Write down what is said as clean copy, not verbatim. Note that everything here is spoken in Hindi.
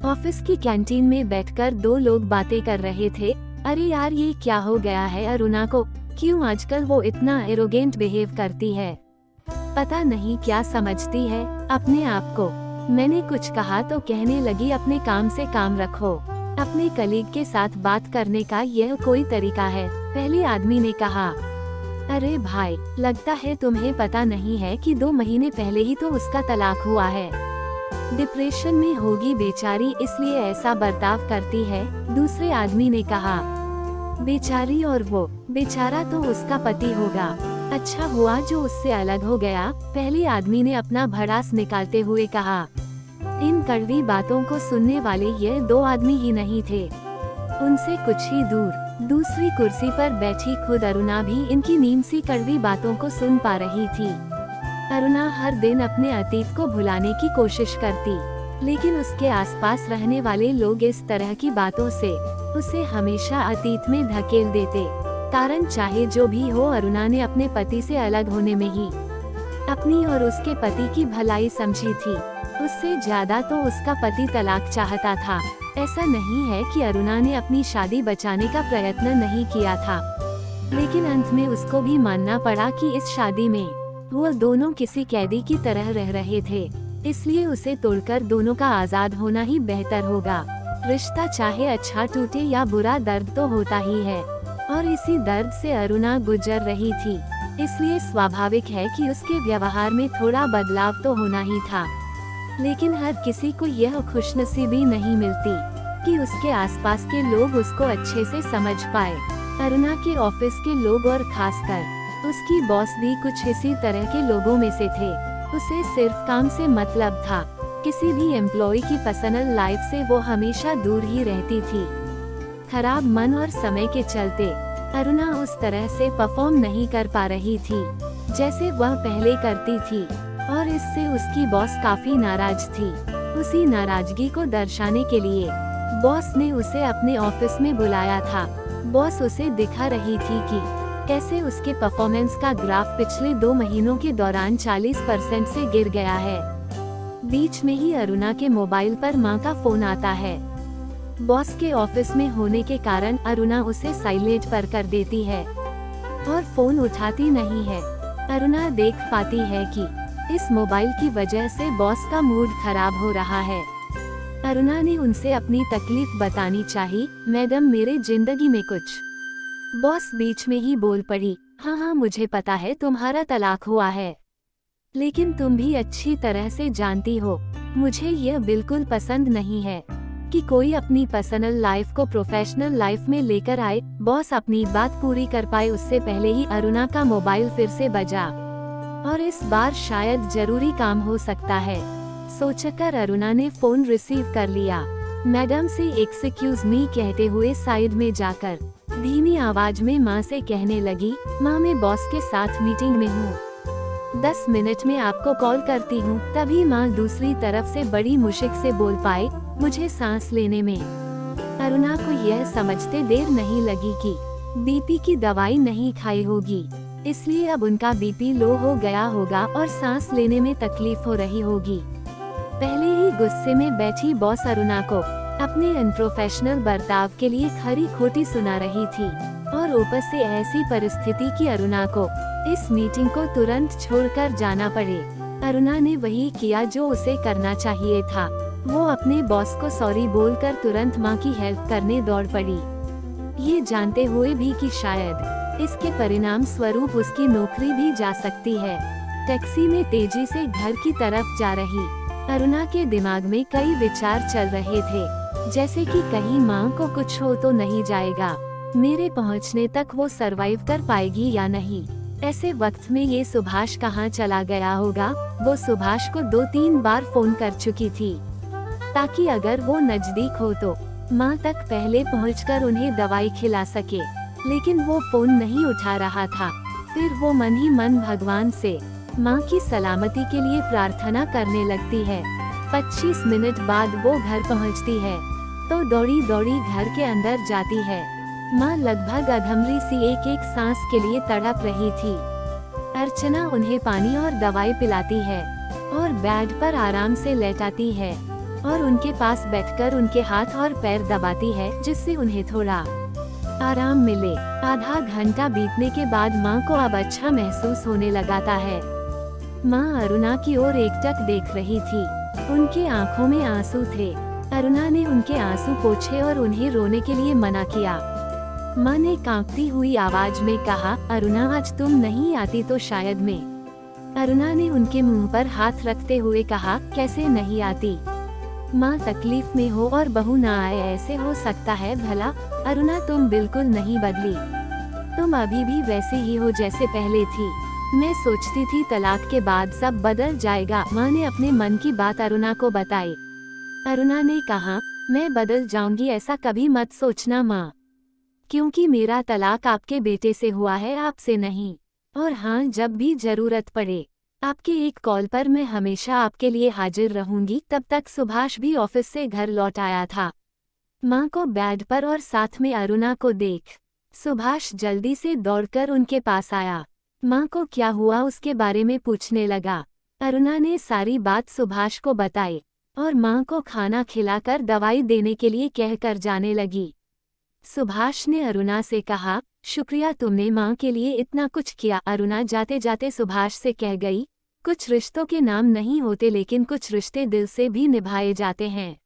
ऑफिस की कैंटीन में बैठकर दो लोग बातें कर रहे थे। अरे यार, ये क्या हो गया है अरुणा को? क्यों आजकल वो इतना एरोगेंट बिहेव करती है? पता नहीं क्या समझती है अपने आप को। मैंने कुछ कहा तो कहने लगी अपने काम से काम रखो। अपने कलीग के साथ बात करने का यह कोई तरीका है? पहले आदमी ने कहा। अरे भाई, लगता है तुम्हें पता नहीं है कि 2 महीने पहले ही तो उसका तलाक हुआ है। डिप्रेशन में होगी बेचारी, इसलिए ऐसा बर्ताव करती है। दूसरे आदमी ने कहा। बेचारी और वो बेचारा तो उसका पति होगा। अच्छा हुआ जो उससे अलग हो गया, पहले आदमी ने अपना भड़ास निकालते हुए कहा। इन कड़वी बातों को सुनने वाले ये 2 आदमी ही नहीं थे। उनसे कुछ ही दूर दूसरी कुर्सी पर बैठी खुद अरुणा भी इनकी नीम सी कड़वी बातों को सुन पा रही थी। अरुणा हर दिन अपने अतीत को भुलाने की कोशिश करती, लेकिन उसके आसपास रहने वाले लोग इस तरह की बातों से उसे हमेशा अतीत में धकेल देते। कारण चाहे जो भी हो, अरुणा ने अपने पति से अलग होने में ही अपनी और उसके पति की भलाई समझी थी। उससे ज्यादा तो उसका पति तलाक चाहता था। ऐसा नहीं है कि अरुणा ने अपनी शादी बचाने का प्रयत्न नहीं किया था, लेकिन अंत में उसको भी मानना पड़ा कि इस शादी में वो दोनों किसी कैदी की तरह रह रहे थे। इसलिए उसे तोड़कर दोनों का आजाद होना ही बेहतर होगा। रिश्ता चाहे अच्छा टूटे या बुरा, दर्द तो होता ही है, और इसी दर्द से अरुणा गुजर रही थी। इसलिए स्वाभाविक है कि उसके व्यवहार में थोड़ा बदलाव तो होना ही था। लेकिन हर किसी को यह खुशनसीबी नहीं मिलती कि उसके आसपास के लोग उसको अच्छे से समझ पाए। अरुणा के ऑफिस के लोग और खासकर उसकी बॉस भी कुछ इसी तरह के लोगों में से थे। उसे सिर्फ काम से मतलब था। किसी भी एम्प्लॉय की पर्सनल लाइफ से वो हमेशा दूर ही रहती थी। खराब मन और समय के चलते अरुणा उस तरह से परफॉर्म नहीं कर पा रही थी जैसे वह पहले करती थी, और इससे उसकी बॉस काफी नाराज थी। उसी नाराजगी को दर्शाने के लिए बॉस ने उसे अपने ऑफिस में बुलाया था। बॉस उसे दिखा रही थी कि कैसे उसके परफॉर्मेंस का ग्राफ पिछले 2 महीनों के दौरान 40% से गिर गया है। बीच में ही अरुणा के मोबाइल पर मां का फोन आता है। बॉस के ऑफिस में होने के कारण अरुणा उसे साइलेंट पर कर देती है और फोन उठाती नहीं है। अरुणा देख पाती है कि इस मोबाइल की वजह से बॉस का मूड खराब हो रहा है। अरुणा ने उनसे अपनी तकलीफ बतानी चाहिए। मैडम, मेरे जिंदगी में कुछ। बॉस बीच में ही बोल पड़ी। हाँ, मुझे पता है तुम्हारा तलाक हुआ है, लेकिन तुम भी अच्छी तरह से जानती हो मुझे यह बिल्कुल पसंद नहीं है कि कोई अपनी पर्सनल लाइफ को प्रोफेशनल लाइफ में लेकर आए। बॉस अपनी बात पूरी कर पाए उससे पहले ही अरुणा का मोबाइल फिर से बजा, और इस बार शायद जरूरी काम हो सकता है। सोचकर अरुणा ने फोन रिसीव कर लिया। मैडम से एक्सक्यूज मी कहते हुए साइड में जाकर धीमी आवाज में माँ से कहने लगी, माँ, मैं बॉस के साथ मीटिंग में हूँ, 10 मिनट में आपको कॉल करती हूँ। तभी माँ दूसरी तरफ से बड़ी मुश्किल से बोल पाए, मुझे सांस लेने में। अरुणा को यह समझते देर नहीं लगी कि बीपी की दवाई नहीं खाई होगी, इसलिए अब उनका बीपी लो हो गया होगा और सांस लेने में तकलीफ हो रही होगी। पहले ही गुस्से में बैठी बॉस अरुणा को अपने अनप्रोफेशनल बर्ताव के लिए खरी खोटी सुना रही थी, और ऊपर से ऐसी परिस्थिति कि अरुणा को इस मीटिंग को तुरंत छोड़कर जाना पड़े। अरुणा ने वही किया जो उसे करना चाहिए था। वो अपने बॉस को सॉरी बोलकर तुरंत माँ की हेल्प करने दौड़ पड़ी, ये जानते हुए भी कि शायद इसके परिणाम स्वरूप उसकी नौकरी भी जा सकती है। टैक्सी में तेजी से घर की तरफ जा रही अरुणा के दिमाग में कई विचार चल रहे थे, जैसे कि कहीं माँ को कुछ हो तो नहीं जाएगा, मेरे पहुँचने तक वो सरवाइव कर पाएगी या नहीं। ऐसे वक्त में ये सुभाष कहाँ चला गया होगा। वो सुभाष को 2-3 बार फोन कर चुकी थी ताकि अगर वो नजदीक हो तो माँ तक पहले पहुँचकर उन्हें दवाई खिला सके, लेकिन वो फोन नहीं उठा रहा था। फिर वो मन ही मन भगवान से माँ की सलामती के लिए प्रार्थना करने लगती है। 25 मिनट बाद वो घर पहुँचती है तो दौड़ी दौड़ी घर के अंदर जाती है। माँ लगभग अधमरी सी एक एक सांस के लिए तड़प रही थी। अर्चना उन्हें पानी और दवाई पिलाती है और बेड पर आराम से लेटाती है। और उनके पास बैठकर उनके हाथ और पैर दबाती है, जिससे उन्हें थोड़ा आराम मिले। आधा घंटा बीतने के बाद माँ को अब अच्छा महसूस होने लगाता है। माँ अरुणा की ओर एकटक देख रही थी। उनकी आंखों में आंसू थे। अरुणा ने उनके आंसू पोंछे और उन्हें रोने के लिए मना किया। माँ ने कांपती हुई आवाज में कहा, अरुणा आज तुम नहीं आती तो शायद मैं। अरुणा ने उनके मुंह पर हाथ रखते हुए कहा, कैसे नहीं आती? माँ तकलीफ में हो और बहू ना आए, ऐसे हो सकता है भला? अरुणा तुम बिल्कुल नहीं बदली, तुम अभी भी वैसे ही हो जैसे पहले थी। मैं सोचती थी तलाक के बाद सब बदल जाएगा। माँ ने अपने मन की बात अरुणा को बताई। अरुणा ने कहा, मैं बदल जाऊंगी ऐसा कभी मत सोचना माँ, क्योंकि मेरा तलाक आपके बेटे से हुआ है, आपसे नहीं। और हाँ, जब भी जरूरत पड़े आपके एक कॉल पर मैं हमेशा आपके लिए हाजिर रहूंगी। तब तक सुभाष भी ऑफिस से घर लौट आया था। माँ को बेड पर और साथ में अरुणा को देख सुभाष जल्दी से दौड़कर उनके पास आया। माँ को क्या हुआ उसके बारे में पूछने लगा। अरुणा ने सारी बात सुभाष को बताई और माँ को खाना खिलाकर दवाई देने के लिए कहकर जाने लगी। सुभाष ने अरुणा से कहा, शुक्रिया, तुमने माँ के लिए इतना कुछ किया। अरुणा जाते जाते सुभाष से कह गई, कुछ रिश्तों के नाम नहीं होते, लेकिन कुछ रिश्ते दिल से भी निभाए जाते हैं।